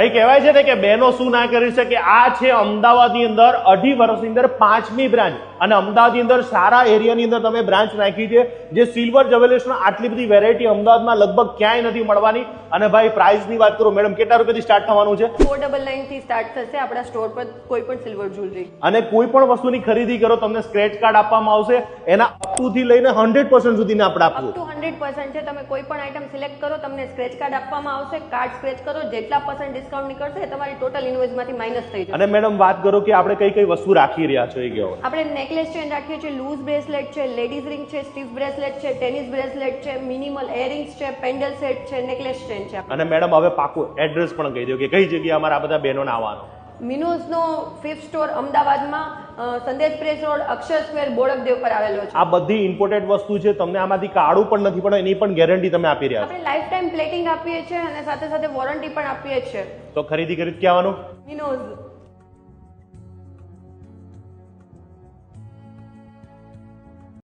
ભાઈ કહેવાય છે ને કે બહેનો શું ના કરી શકે. આ છે અમદાવાદની અંદર 2.5 વર્ષની અંદર 5મી બ્રાન્ચ, અને અમદાવાદની અંદર સારા એરિયાની અંદર તમે બ્રાન્ચ નાખી છે. જે સિલ્વર જ્વેલર્સમાં આટલી બધી વેરાયટી અમદાવાદમાં લગભગ ક્યાંય નથી મળવાની. અને ભાઈ પ્રાઇસની વાત કરું મેડમ, કેટલા રૂપિયાથી સ્ટાર્ટ થવાનું છે? 499 થી સ્ટાર્ટ થશે આપણા સ્ટોર પર કોઈ પણ સિલ્વર જ્વેલરી. અને કોઈ પણ વસ્તુની ખરીદી કરો તમને સ્ક્રેચ કાર્ડ આપવામાં આવશે. એના અપ ટુ થી લઈને 100% સુધીને આપણે અપ આપશું. ટુ 100% છે. તમે કોઈ પણ આઈટમ સિલેક્ટ કરો તમને સ્ક્રેચ કાર્ડ આપવામાં આવશે. કાર્ડ સ્ક્રેચ કરો જેટલા % ડિસ્કાઉન્ટ નીકળશે એ તમારી ટોટલ ઇન્વોઇસમાંથી માઇનસ થઈ જશે. અને મેડમ વાત કરો કે આપણે કઈ કઈ વસ્તુ રાખી રહ્યા છો એ કહો. આપણે નેકલેસ ચેન રાખીએ છીએ, લૂઝ બ્રેસલેટ છે, લેડીઝ રિંગ છે, સ્ટીફ બ્રેસલેટ છે, ટેનિસ બ્રેસલેટ છે, મિનિમલ એરિંગ્સ છે, પેન્ડલ સેટ છે, નેકલેસ ચેન છે. અને મેડમ હવે પાકું એડ્રેસ પણ કહી દો કે કઈ જગ્યાએ અમારા આ બધા બહેનોને આવવાનું. મિનોઝનો 5th સ્ટોર અમદાવાદમાં સંદેશ પ્રેસ રોડ, અક્ષર સ્ક્વેર, બોડકદેવ પર આવેલો છે. આ બધી ઇમ્પોર્ટન્ટ વસ્તુ છે, તમને આમાંથી કાઢવું પણ નથી પણ એની પણ ગેરંટી તમે આપી રહ્યા છો. આપણે લાઈફ ટાઈમ પ્લેટિંગ આપીએ છીએ અને સાથે સાથે વોરંટી પણ આપીએ છીએ. તો ખરીદી કરી જ કહેવાનું મિનોઝ.